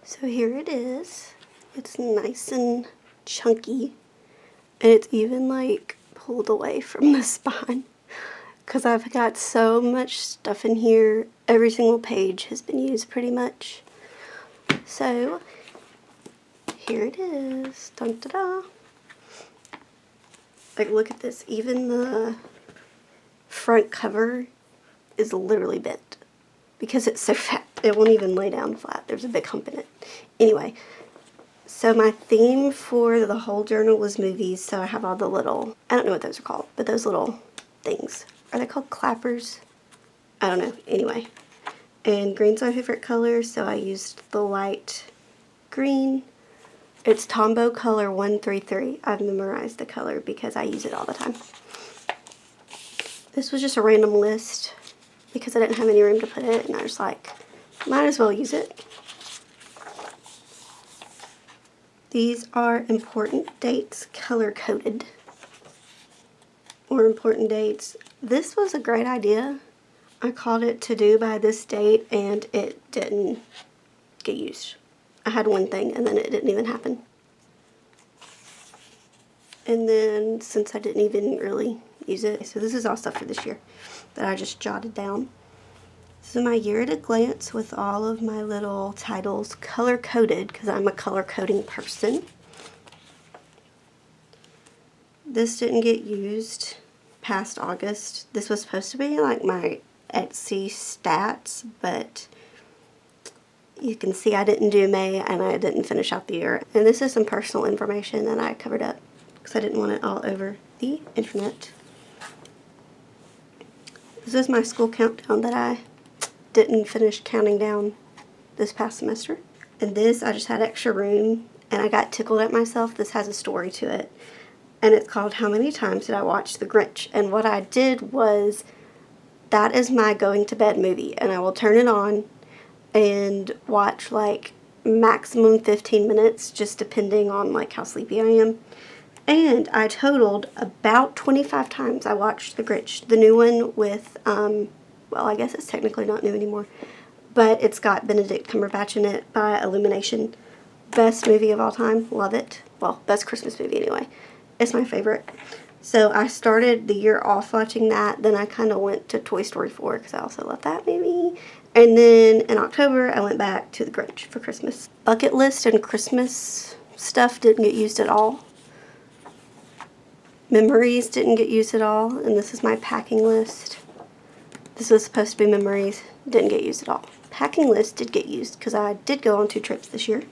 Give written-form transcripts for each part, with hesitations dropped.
So here it is. It's nice and chunky, and it's even like pulled away from the spine because I've got so much stuff in here. Every single page has been used pretty much. So here it is. Dun, da, da. Like, look at this. Even the front cover is literally bent because it's so fat. It won't even lay down flat. There's a big hump in it. Anyway, so my theme for the whole journal was movies, so I have all the little, I don't know what those are called, but those little things. Are they called clappers? I don't know. Anyway. And green's my favorite color, so I used the light green. It's Tombow color 133. I've memorized the color because I use it all the time. This was just a random list because I didn't have any room to put it, and I was like, might as well use it. These are important dates color coded. Or important dates. This was a great idea. I called it to do by this date and it didn't get used. I had one thing and then it didn't even happen. And then since I didn't even really use it, so this is all stuff for this year that I just jotted down. This is my year at a glance with all of my little titles color coded because I'm a color coding person. This didn't get used past August. This was supposed to be like my Etsy stats, but you can see I didn't do May and I didn't finish out the year. And this is some personal information that I covered up because I didn't want it all over the internet. This is my school countdown that I didn't finish counting down this past semester. And this, I just had extra room and I got tickled at myself. This has a story to it. And it's called How Many Times Did I Watch The Grinch? And what I did was, that is my going to bed movie. And I will turn it on and watch like maximum 15 minutes, just depending on like how sleepy I am. And I totaled about 25 times I watched The Grinch. The new one with, well, I guess it's technically not new anymore, but it's got Benedict Cumberbatch in it by Illumination. Best movie of all time. Love it. Well, best Christmas movie anyway. It's my favorite. So I started the year off watching that. Then I kind of went to Toy Story 4 because I also love that movie. And then in October, I went back to The Grinch for Christmas. Bucket list and Christmas stuff didn't get used at all. Memories didn't get used at all. And this is my packing list. This was supposed to be memories. Didn't get used at all. Packing list did get used because I did go on 2 trips this year.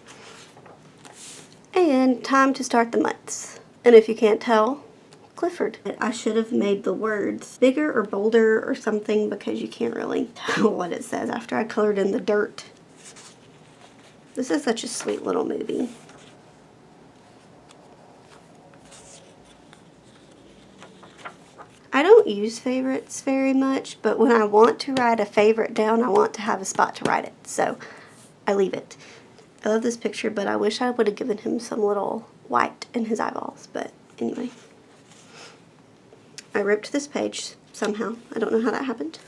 And time to start the months. And if you can't tell, Clifford. I should have made the words bigger or bolder or something because you can't really tell what it says after I colored in the dirt. This is such a sweet little movie. I don't use favorites very much, but when I want to write a favorite down, I want to have a spot to write it, so I leave it. I love this picture, but I wish I would have given him some little white in his eyeballs, but anyway. I ripped this page somehow. I don't know how that happened.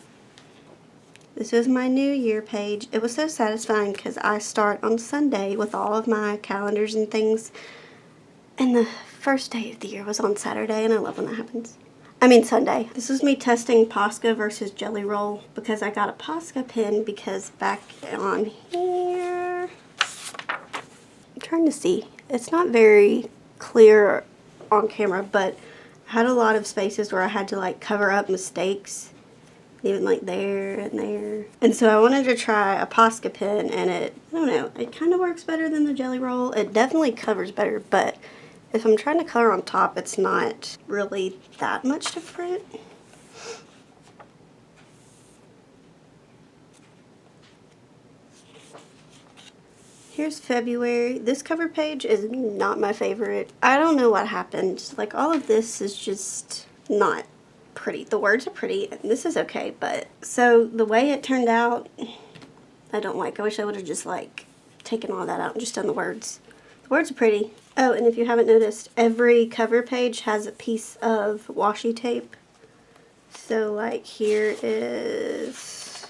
This is my New Year page. It was so satisfying because I start on Sunday with all of my calendars and things, and the first day of the year was on Saturday, and I love when that happens. I mean Sunday. This is me testing Posca versus Jelly Roll because I got a Posca pen because back on here, I'm trying to see. It's not very clear on camera, but I had a lot of spaces where I had to like cover up mistakes, even like there and there. And so I wanted to try a Posca pen, and I don't know, it kind of works better than the Jelly Roll. It definitely covers better, but if I'm trying to color on top, it's not really that much different. Here's February. This cover page is not my favorite. I don't know what happened. Like, all of this is just not pretty. The words are pretty, and this is okay, but so the way it turned out, I don't like. I wish I would have just like taken all that out and just done the words. The words are pretty. Oh, and if you haven't noticed, every cover page has a piece of washi tape. So like here is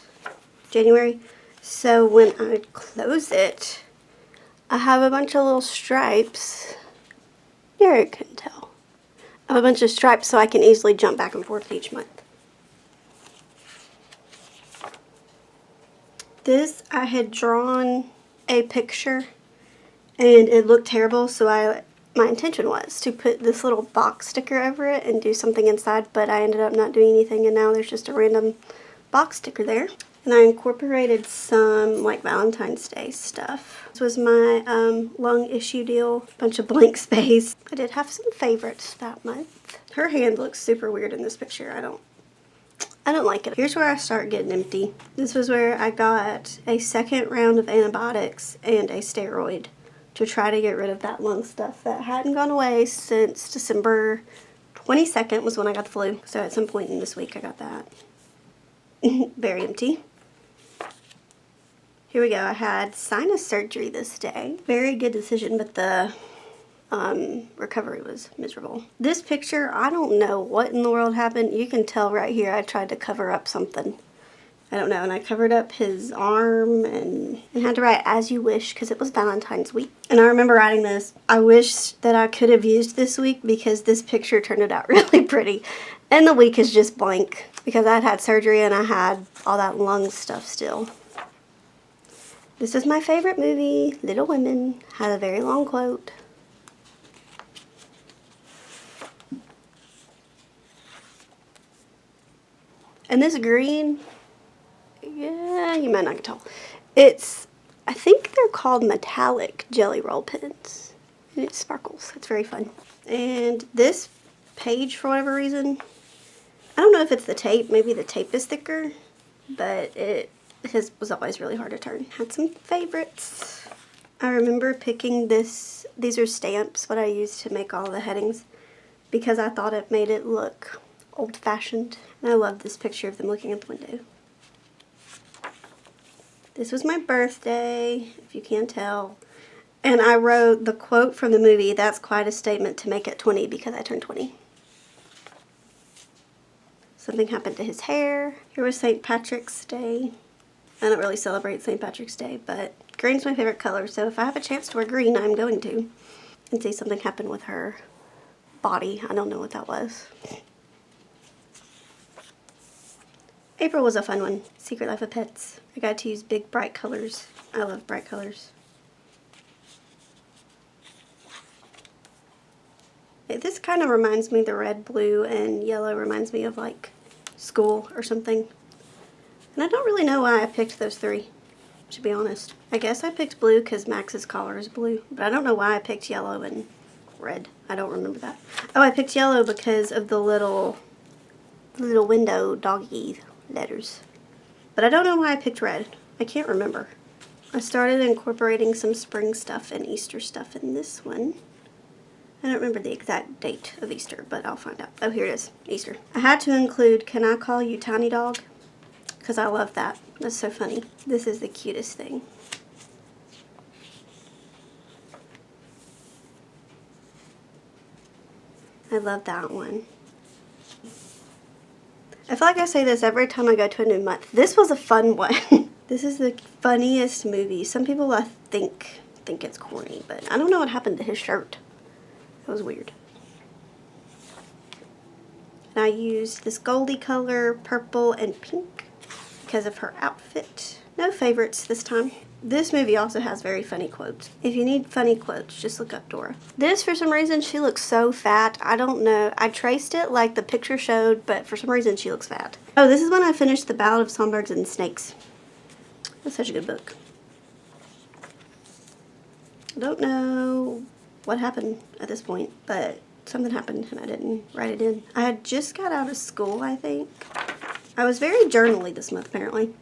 January. So when I close it, I have a bunch of little stripes. You can tell. I have a bunch of stripes so I can easily jump back and forth each month. This, I had drawn a picture and it looked terrible, so my intention was to put this little box sticker over it and do something inside, but I ended up not doing anything, and now there's just a random box sticker there. And I incorporated some like Valentine's Day stuff. This was my lung issue deal, bunch of blank space. I did have some favorites that month. Her hand looks super weird in this picture. I don't like it. Here's where I start getting empty. This was where I got a second round of antibiotics and a steroid to try to get rid of that lung stuff that hadn't gone away since December 22nd was when I got the flu. So at some point in this week I got that. Very empty. Here we go. I had sinus surgery this day. Very good decision, but the recovery was miserable. This picture, I don't know what in the world happened. You can tell right here I tried to cover up something. I don't know, and I covered up his arm and had to write "as you wish" because it was Valentine's week. And I remember writing this. I wish that I could have used this week because this picture turned it out really pretty. And the week is just blank because I'd had surgery and I had all that lung stuff still. This is my favorite movie, Little Women. Had a very long quote. And this green, yeah, you might not can tell. I think they're called metallic jelly roll pens. And it sparkles. It's very fun. And this page, for whatever reason, I don't know if it's the tape. Maybe the tape is thicker, but his was always really hard to turn. Had some favorites. I remember picking this. These are stamps, what I used to make all the headings, because I thought it made it look old-fashioned. And I love this picture of them looking at the window. This was my birthday, if you can't tell. And I wrote the quote from the movie, "That's quite a statement to make at 20," because I turned 20. Something happened to his hair. Here was St. Patrick's Day. I don't really celebrate St. Patrick's Day, but green's my favorite color, so if I have a chance to wear green, I'm going to. And see, something happened with her body. I don't know what that was. April was a fun one. Secret Life of Pets. I got to use big, bright colors. I love bright colors. This kind of reminds me, the red, blue, and yellow reminds me of like school or something. And I don't really know why I picked those three, to be honest. I guess I picked blue because Max's collar is blue, but I don't know why I picked yellow and red. I don't remember that. Oh, I picked yellow because of the little window doggy letters. But I don't know why I picked red. I can't remember. I started incorporating some spring stuff and Easter stuff in this one. I don't remember the exact date of Easter, but I'll find out. Oh, here it is. Easter. I had to include "Can I Call You Tiny Dog?" because I love that. That's so funny. This is the cutest thing. I love that one. I feel like I say this every time I go to a new month. This was a fun one. This is the funniest movie. Some people I think it's corny, but I don't know what happened to his shirt. It was weird. And I used this goldy color, purple, and pink because of her outfit. No favorites this time. This movie also has very funny quotes. If you need funny quotes, just look up Dora. This, for some reason, she looks so fat. I don't know. I traced it like the picture showed, but for some reason, she looks fat. Oh, this is when I finished The Ballad of Songbirds and Snakes. That's such a good book. I don't know what happened at this point, but something happened and I didn't write it in. I had just got out of school, I think. I was very journal-y this month, apparently.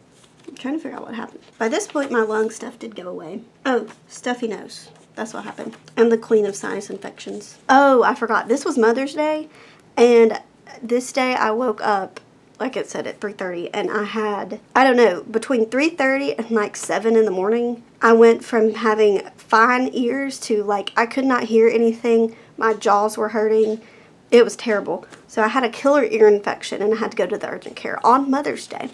I'm trying to figure out what happened. By this point, my lung stuff did go away. Oh, stuffy nose. That's what happened. I'm the queen of sinus infections. Oh, I forgot. This was Mother's Day, and this day I woke up, like it said, at 3:30, and I had, I don't know, between 3:30 and like 7 in the morning, I went from having fine ears to like I could not hear anything. My jaws were hurting. It was terrible. So I had a killer ear infection, and I had to go to the urgent care on Mother's Day.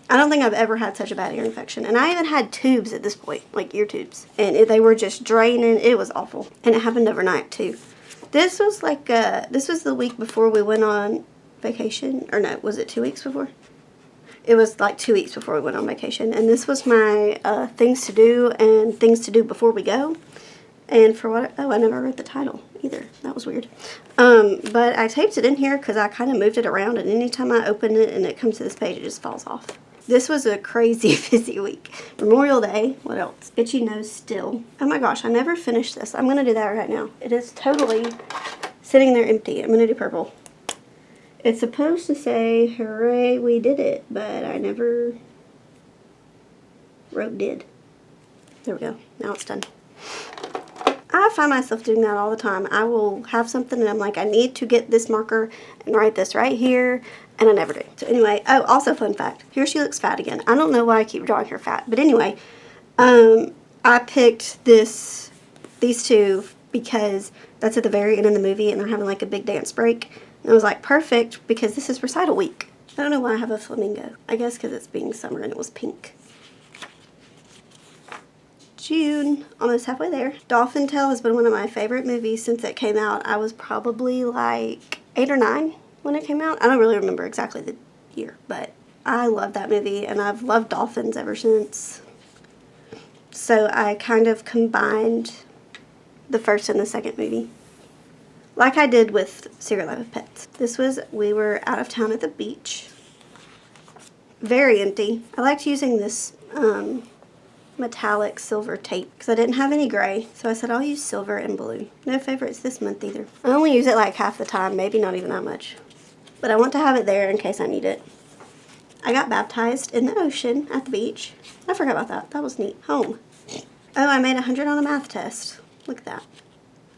I don't think I've ever had such a bad ear infection. And I even had tubes at this point, like ear tubes. And they were just draining. It was awful. And it happened overnight too. This was like, this was the week before we went on vacation. Or no, was it 2 weeks before? It was like 2 weeks before we went on vacation. And this was my things to do and things to do before we go. And for what, oh, I never read the title either. That was weird. But I taped it in here because I kind of moved it around. And anytime I open it and it comes to this page, it just falls off. This was a crazy busy week. Memorial Day. What else? Itchy nose still. Oh my gosh, I never finished this. I'm going to do that right now. It is totally sitting there empty. I'm going to do purple. It's supposed to say, hooray, we did it. But I never wrote did. There we go. Now it's done. I find myself doing that all the time. I will have something and I'm like, I need to get this marker and write this right here. And I never do. So anyway, oh, also fun fact. Here she looks fat again. I don't know why I keep drawing her fat. But anyway, I picked these two because that's at the very end of the movie and they're having like a big dance break. And I was like, perfect, because this is recital week. I don't know why I have a flamingo. I guess because it's being summer and it was pink. June, almost halfway there. Dolphin Tale has been one of my favorite movies since it came out. I was probably like 8 or 9 when it came out. I don't really remember exactly the year, but I love that movie and I've loved dolphins ever since. So I kind of combined the first and the second movie, like I did with Secret Life of Pets. This was, we were out of town at the beach. Very empty. I liked using this metallic silver tape because I didn't have any gray, so I said I'll use silver and blue. No favorites this month either. I only use it like half the time, maybe not even that much. But I want to have it there in case I need it. I got baptized in the ocean at the beach. I forgot about that. That was neat. Home. Oh, I made 100 on a math test. Look at that.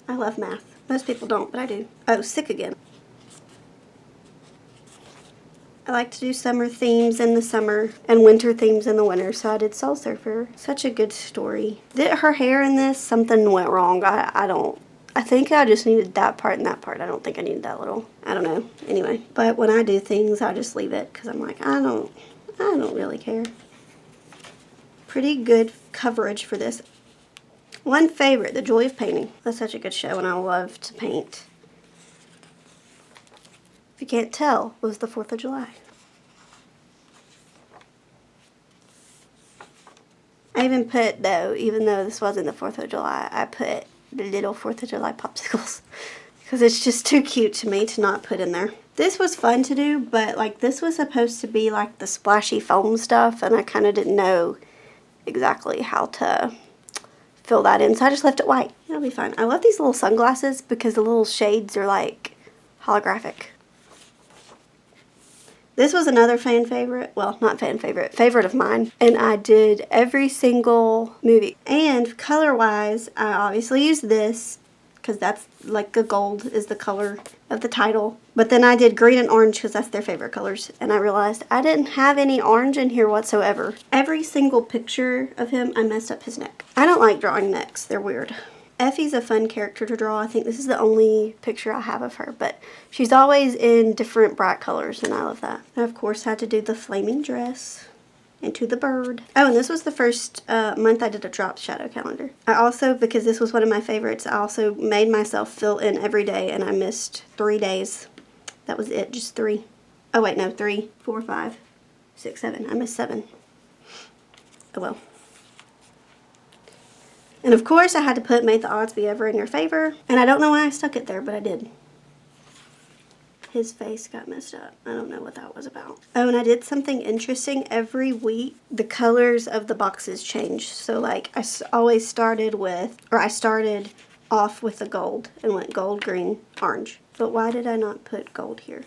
I love math. Most people don't, but I do. Oh, sick again. I like to do summer themes in the summer and winter themes in the winter, so I did Soul Surfer. Such a good story. Did her hair in this, something went wrong. I think I just needed that part and that part. I don't think I needed that little. I don't know. Anyway, but when I do things, I just leave it because I'm like, I don't really care. Pretty good coverage for this. One favorite, The Joy of Painting. That's such a good show and I love to paint. If you can't tell, it was the 4th of July. I even put, though, even though this wasn't the 4th of July, I put the little 4th of July popsicles. Because it's just too cute to me to not put in there. This was fun to do, but like this was supposed to be like the splashy foam stuff. And I kind of didn't know exactly how to fill that in. So I just left it white. It'll be fine. I love these little sunglasses because the little shades are like holographic. This was another fan favorite. Well, not fan favorite. Favorite of mine. And I did every single movie. And color-wise, I obviously used this because that's like the gold is the color of the title. But then I did green and orange because that's their favorite colors. And I realized I didn't have any orange in here whatsoever. Every single picture of him, I messed up his neck. I don't like drawing necks. They're weird. Effie's a fun character to draw. I think this is the only picture I have of her, but she's always in different bright colors, and I love that. I, of course, had to do the flaming dress and to the bird. Oh, and this was the first month I did a drop shadow calendar. I also, because this was one of my favorites, I also made myself fill in every day, and I missed 3 days. That was it, just 3. Oh, wait, no, 3, 4, 5, 6, 7. I missed 7. Oh, well. And of course I had to put May the Odds Be Ever in Your Favor. And I don't know why I stuck it there, but I did. His face got messed up. I don't know what that was about. Oh, and I did something interesting. Every week, the colors of the boxes changed. So like I always started with, or I started off with the gold and went gold, green, orange. But why did I not put gold here?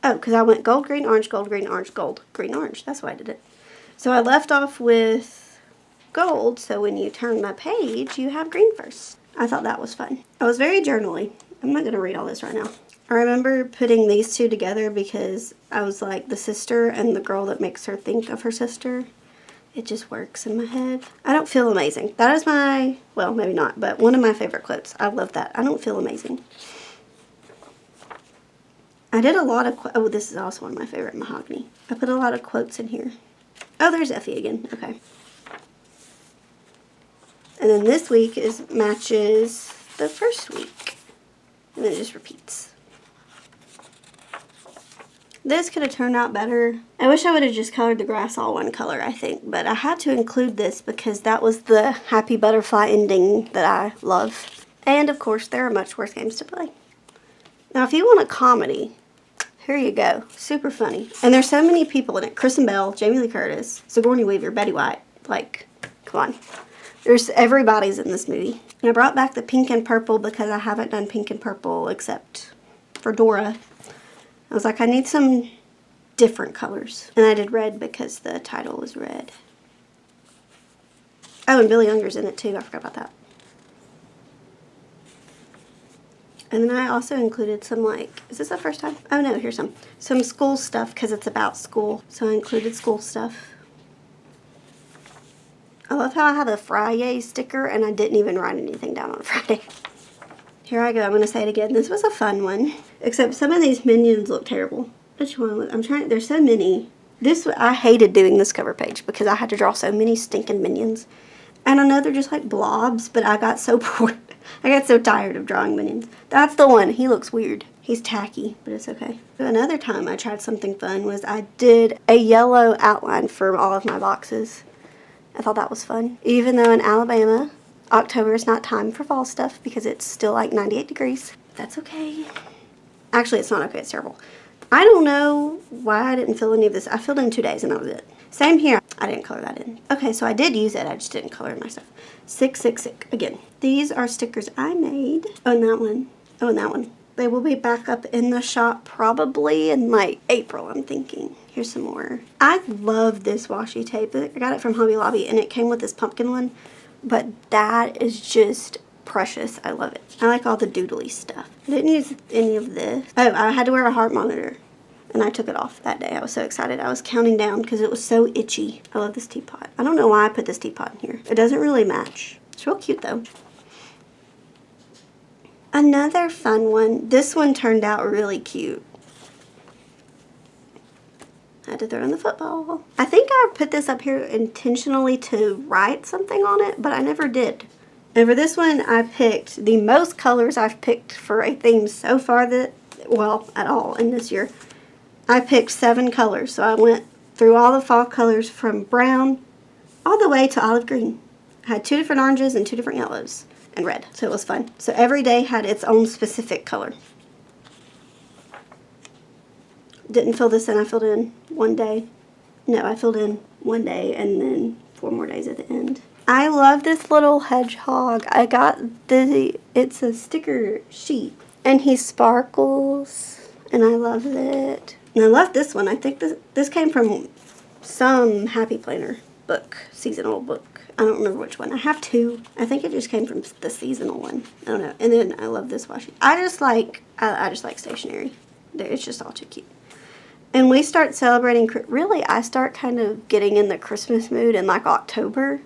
Oh, because I went gold, green, orange, gold, green, orange, gold, green, orange. That's why I did it. So I left off with gold, so when you turn the page, you have green first. I thought that was fun. I was very journaly. I'm not going to read all this right now. I remember putting these two together because I was like the sister and the girl that makes her think of her sister. It just works in my head. I don't feel amazing. That is my, well, maybe not, but one of my favorite quotes. I love that. I don't feel amazing. I did a lot of, oh, this is also one of my favorite, mahogany. I put a lot of quotes in here. Oh, there's Effie again. Okay. And then this week matches the first week. And then it just repeats. This could have turned out better. I wish I would have just colored the grass all one color, I think. But I had to include this because that was the happy butterfly ending that I love. And of course, there are much worse games to play. Now, if you want a comedy, here you go. Super funny. And there's so many people in it. Kristen Bell, Jamie Lee Curtis, Sigourney Weaver, Betty White. Like, come on. Everybody's in this movie. And I brought back the pink and purple because I haven't done pink and purple except for Dora. I was like, I need some different colors. And I did red because the title was red. Oh, and Billy Younger's in it too. I forgot about that. And then I also included some, like, is this the first time? Oh no, here's some school stuff because it's about school. So I included school stuff. I love how I have a Friday sticker and I didn't even write anything down on Friday. Here I go. I'm going to say it again. This was a fun one. Except some of these minions look terrible. Which one? I'm trying. There's so many. I hated doing this cover page because I had to draw so many stinking minions. And I know they're just like blobs, but I got so bored. I got so tired of drawing minions. That's the one. He looks weird. He's tacky, but it's okay. Another time I tried something fun was I did a yellow outline for all of my boxes. I thought that was fun. Even though in Alabama, October is not time for fall stuff because it's still like 98 degrees. That's okay. Actually, it's not okay. It's terrible. I don't know why I didn't fill any of this. I filled in 2 days and that was it. Same here. I didn't color that in. Okay, so I did use it. I just didn't color in my stuff. 666. Again, these are stickers I made. Oh, and that one. Oh, and that one. They will be back up in the shop probably in like April, I'm thinking. Here's some more. I love this washi tape. I got it from Hobby Lobby and it came with this pumpkin one. But that is just precious. I love it. I like all the doodly stuff. I didn't use any of this. Oh, I had to wear a heart monitor. And I took it off that day. I was so excited. I was counting down because it was so itchy. I love this teapot. I don't know why I put this teapot in here. It doesn't really match. It's real cute though. Another fun one. This one turned out really cute. I had to throw in the football. I think I put this up here intentionally to write something on it, but I never did. And for this one, I picked the most colors I've picked for a theme so far at all in this year. I picked 7 colors, so I went through all the fall colors from brown all the way to olive green. I had 2 different oranges and 2 different yellows and red, so it was fun. So every day had its own specific color. Didn't fill this in. I filled in one day. No, I filled in one day and then 4 more days at the end. I love this little hedgehog. I got it's a sticker sheet and he sparkles and I love it. And I love this one. I think this came from some Happy Planner book, seasonal book. I don't remember which one. I have 2. I think it just came from the seasonal one. I don't know. And then I love this washi. I just like stationery. It's just all too cute. And we start celebrating, really, I start kind of getting in the Christmas mood in like October.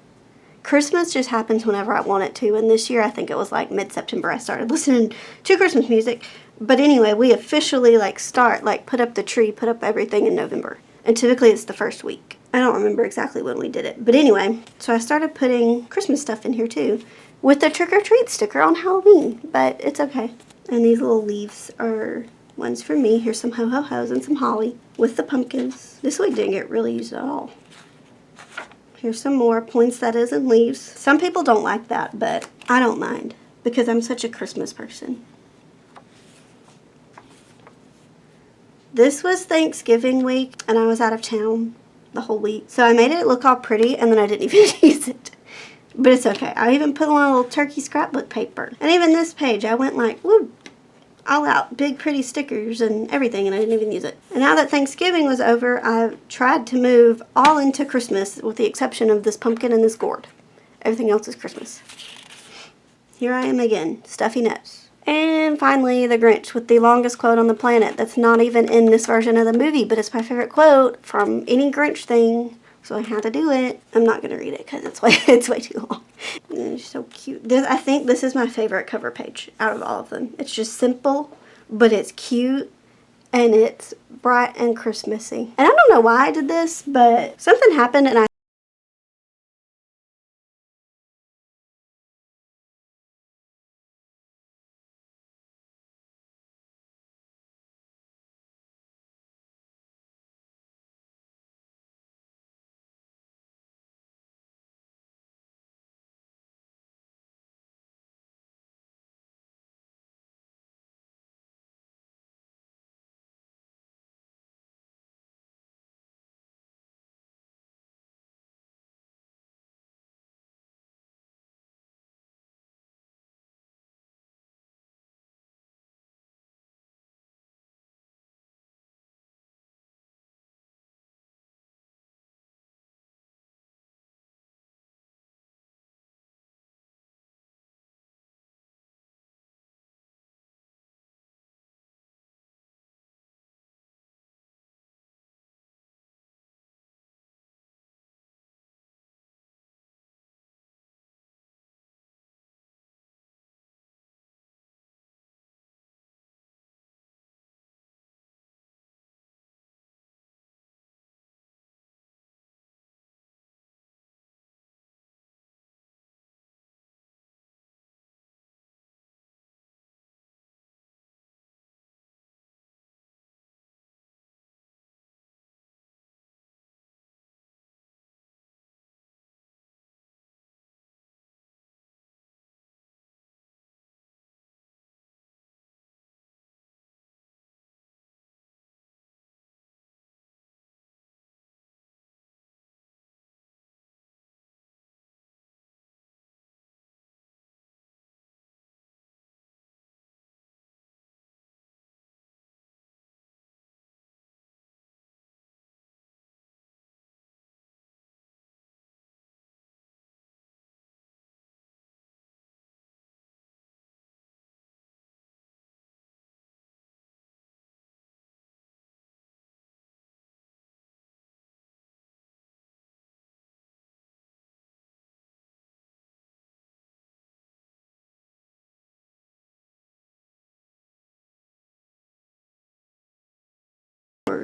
Christmas just happens whenever I want it to. And this year, I think it was like mid-September, I started listening to Christmas music. But anyway, we officially put up the tree, put up everything in November. And typically it's the first week. I don't remember exactly when we did it. But anyway, so I started putting Christmas stuff in here too. With the trick or treat sticker on Halloween. But it's okay. And these little leaves are ones for me. Here's some ho-ho-hos and some holly with the pumpkins. This week didn't get really used at all. Here's some more poinsettias and leaves. Some people don't like that, but I don't mind because I'm such a Christmas person. This was Thanksgiving week and I was out of town the whole week. So I made it look all pretty and then I didn't even use it. But it's okay. I even put on a little turkey scrapbook paper. And even this page, I went like, woo, all out, big pretty stickers and everything, and I didn't even use it. And now that Thanksgiving was over, I tried to move all into Christmas with the exception of this pumpkin and this gourd. Everything else is Christmas. Here I am again, stuffy nose. And finally, the Grinch with the longest quote on the planet that's not even in this version of the movie, but it's my favorite quote from any Grinch thing, so I had to do it. I'm not going to read it because it's way too long. It's so cute. I think this is my favorite cover page out of all of them. It's just simple, but it's cute, and it's bright and Christmassy. And I don't know why I did this, but something happened and I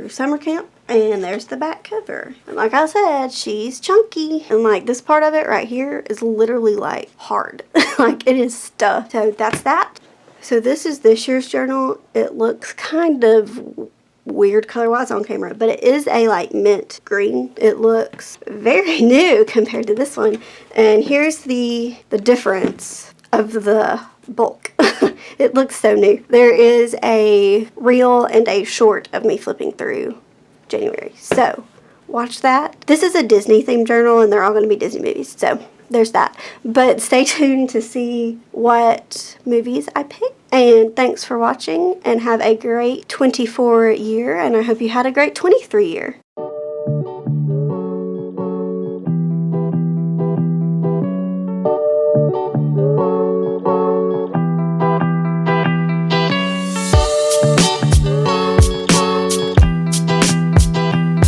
summer camp, and there's the back cover. And like I said, she's chunky, and like this part of it right here is literally like hard. Like it is stuffed. So that's that. So this is this year's journal. It looks kind of weird color wise on camera, but it is a like mint green. It looks very new compared to this one. And here's the difference of the bulk. It looks so new. There is a reel and a short of me flipping through January, so watch that. This is a Disney themed journal and they're all going to be Disney movies, so there's that. But stay tuned to see what movies I pick. And thanks for watching, and have a great 24 year, and I hope you had a great 23 year.